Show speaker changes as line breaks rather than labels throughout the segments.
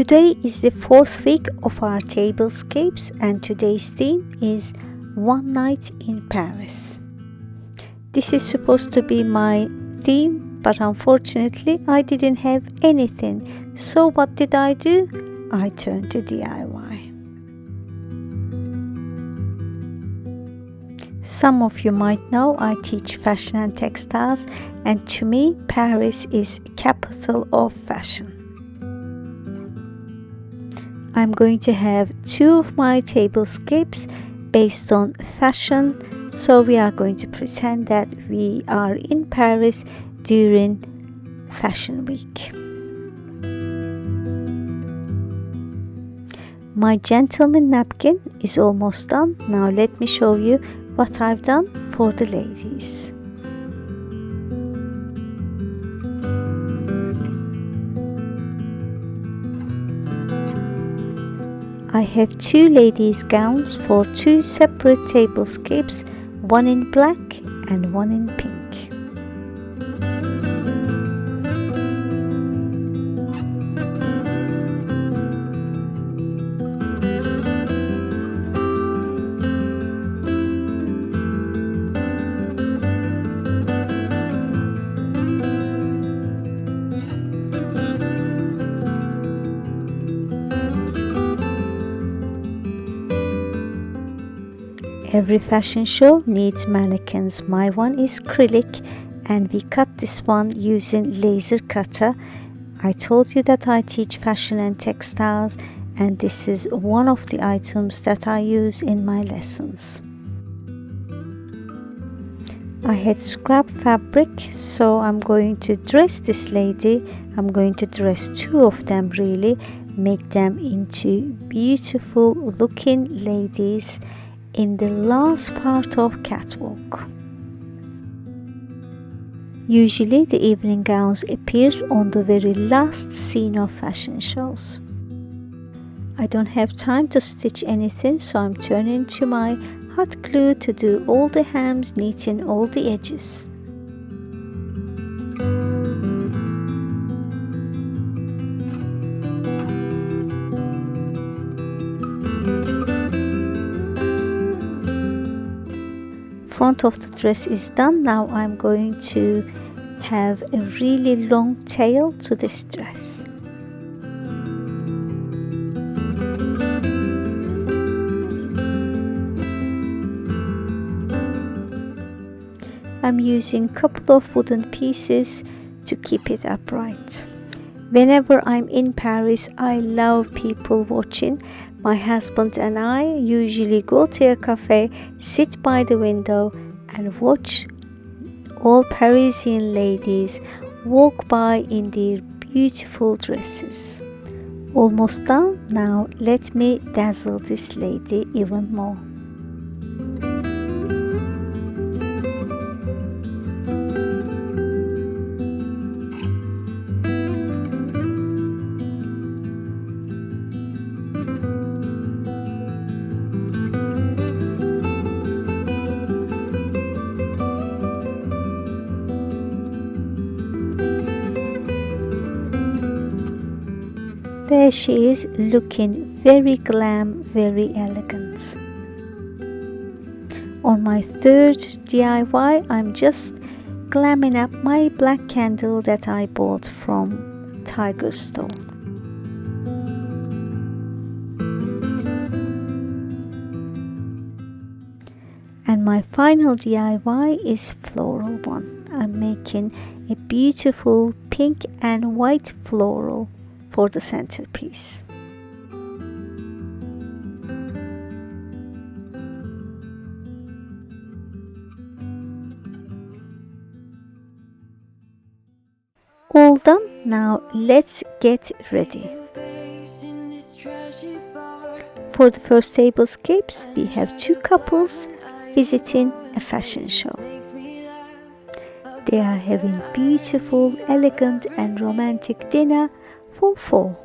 Today is the fourth week of our tablescapes, and today's theme is One Night in Paris. This is supposed to be my theme, but unfortunately I didn't have anything. So what did I do? I turned to DIY. Some of you might know I teach fashion and textiles, and to me Paris is capital of fashion. I'm going to have two of my tablescapes based on fashion, so we are going to pretend that we are in Paris during Fashion Week. My gentleman napkin is almost done. Now let me show you what I've done for the ladies. I have two ladies' gowns for two separate tablescapes, one in black and one in pink. Every fashion show needs mannequins. My one is acrylic and we cut this one using laser cutter. I told you that I teach fashion and textiles, and this is one of the items that I use in my lessons. I had scrap fabric, so I'm going to dress this lady. I'm going to dress two of them really, make them into beautiful looking ladies in the last part of catwalk. Usually the evening gowns appears on the very last scene of fashion shows. I don't have time to stitch anything, so I'm turning to my hot glue to do all the hems, knitting all the edges. Front of the dress is done. Now I'm going to have a really long tail to this dress. I'm using a couple of wooden pieces to keep it upright. Whenever I'm in Paris, I love people watching. My husband and I usually go to a cafe, sit by the window and watch all Parisian ladies walk by in their beautiful dresses. Almost done. Now let me dazzle this lady even more. There she is, looking very glam, very elegant. On my third DIY, I'm just glamming up my black candle that I bought from Tiger Store. And my final DIY is floral one. I'm making a beautiful pink and white floral for the centerpiece. All done. Now let's get ready. For the first tablescapes, we have two couples visiting a fashion show. They are having beautiful, elegant and romantic dinner for four.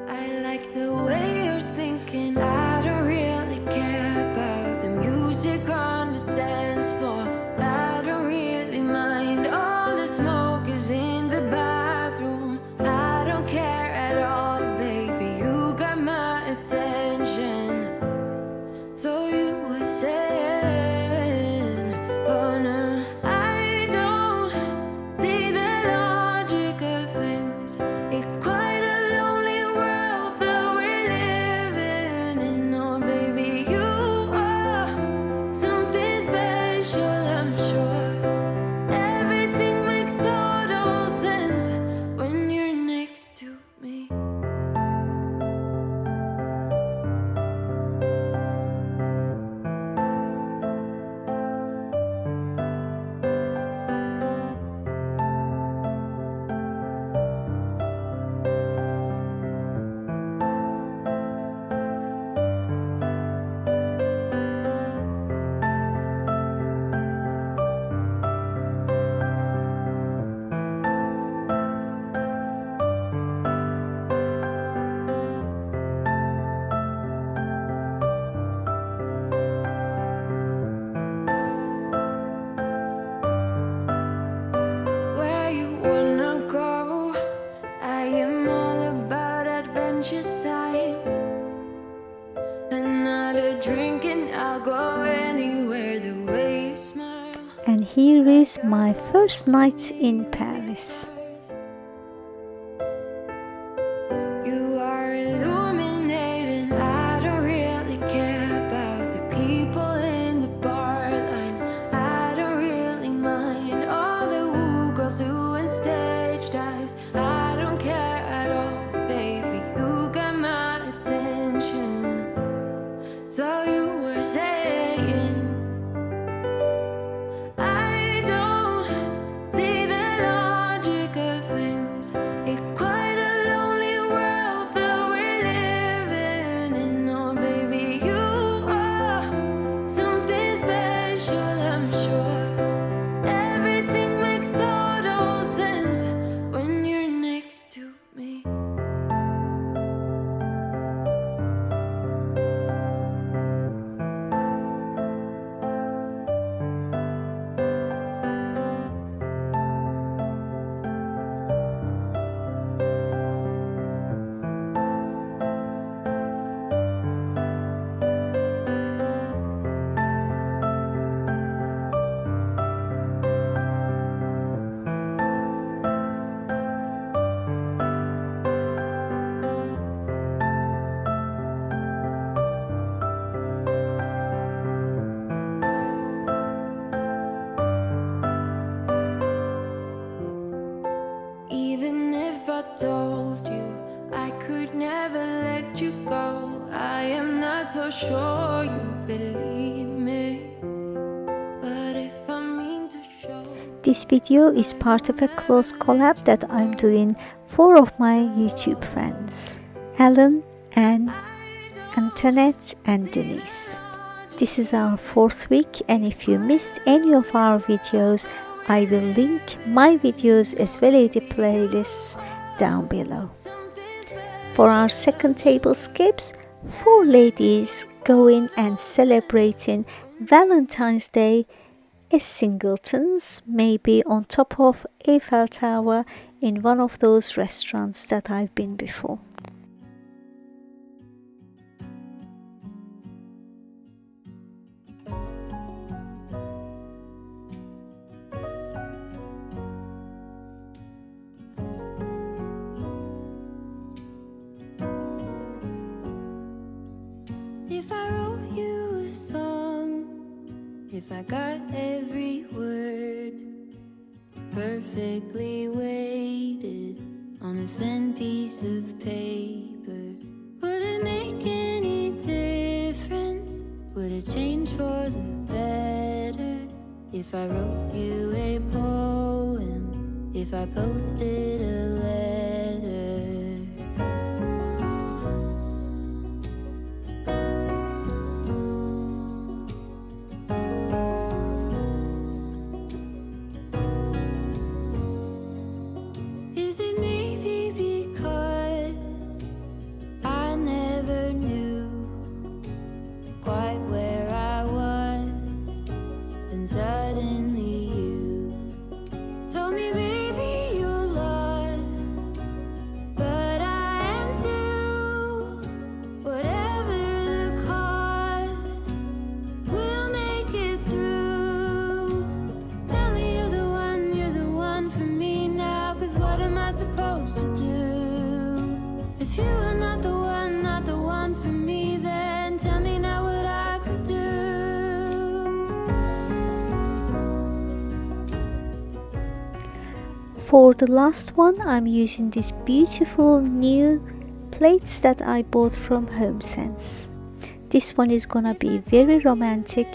I like the way you're thinking. I don't really care about the music on the dance floor. I don't really mind all the smoke is in the bathroom. I don't care at all.
is my first night in Paris.
You are illuminating. I don't really care about the people in the bar line. I don't really mind all the woo girls doing stage dives. I don't care at all, baby. You got my attention. So you were saying, I don't see the logic of things. It's quite a lonely world that we're living in. Oh, baby, you are something special, I'm sure. Everything makes total sense when you're next to me. Even if I told you I could never let you go, I am not so sure you believe me. But if I mean to show,
This video is part of a close collab that I'm doing 4 of my YouTube friends, Alan, Anne, Antoinette and Denise. This is our 4th week, and if you missed any of our videos, I will link my videos as well as the playlists down below. For our second tablescapes, 4 ladies going and celebrating Valentine's Day as singletons, maybe on top of Eiffel Tower in one of those restaurants that I've been before.
if I wrote you a song, if I got every word perfectly weighted on a thin piece of paper, would it make any difference? Would it change for the better if I wrote you a poem, if I posted a letter? Is it maybe because I never knew quite where I was, and suddenly you told me, baby, you're lost, but I am too. Whatever the cost, we'll make it through. Tell me you're the one for me now, 'cause what am I supposed to do? If you are not the one for me, then tell me now what I could do.
For the last one, I'm using these beautiful new plates that I bought from HomeSense. This one is gonna be very romantic,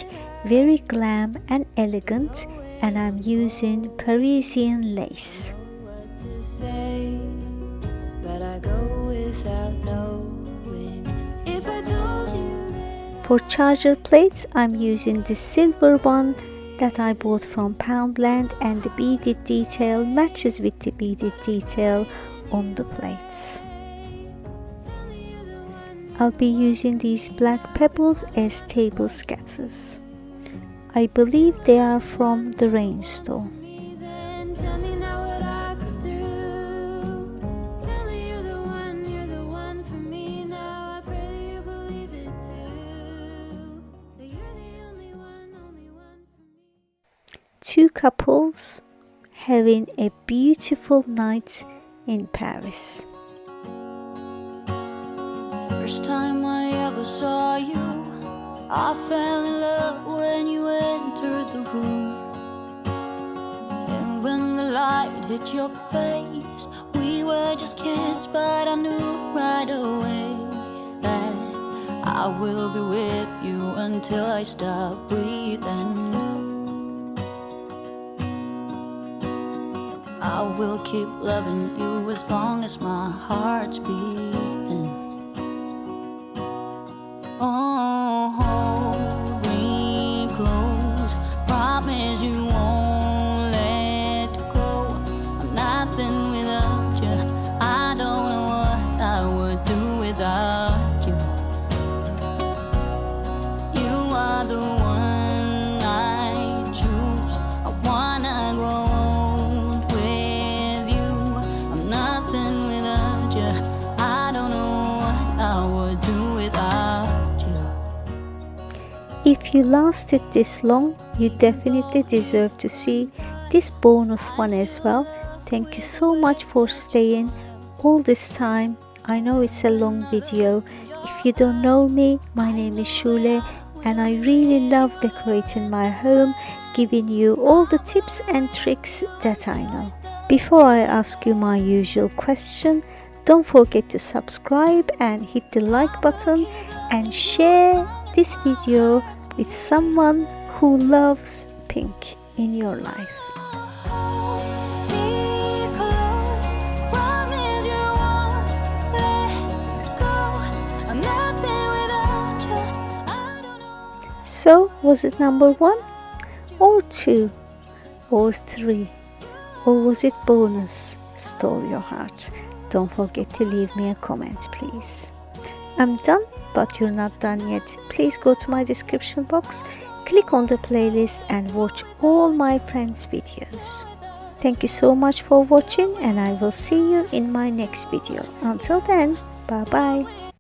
very glam and elegant, and I'm using Parisian lace.
What to say, but I go without knowing. If I told you that
For charger plates, I'm using the silver one that I bought from Poundland, and the beaded detail matches with the beaded detail on the plates. I'll be using these black pebbles as table scatters. I believe they are from the Rain store.
then tell me now what I could do. Tell me you're the one for me now. I pray that you believe it too. That you're the only one for me.
two couples having a beautiful night in Paris.
First time I ever saw you, I fell in love when you entered the room. And when the light hit your face, we were just kids, but I knew right away that I will be with you until I stop breathing. I will keep loving you as long as my heart's beating. Oh, hold me close, promise you won't let go. I'm nothing without you, I don't know what I would do without you. You are the one I choose, I wanna grow old with you. I'm nothing without you, I don't know what I would do without you.
If you lasted this long, you definitely deserve to see this bonus one as well. Thank you so much for staying all this time. I know it's a long video. If you don't know me, my name is Shule and I really love decorating my home, giving you all the tips and tricks that I know. Before I ask you my usual question, don't forget to subscribe and hit the like button and share this video with someone who loves pink in your life. So, was it number 1 or 2 or 3, or was it bonus stole your heart? Don't forget to leave me a comment, please. I'm done, but you're not done yet. Please go to my description box, click on the playlist and watch all my friends' videos. Thank you so much for watching and I will see you in my next video. Until then, bye bye.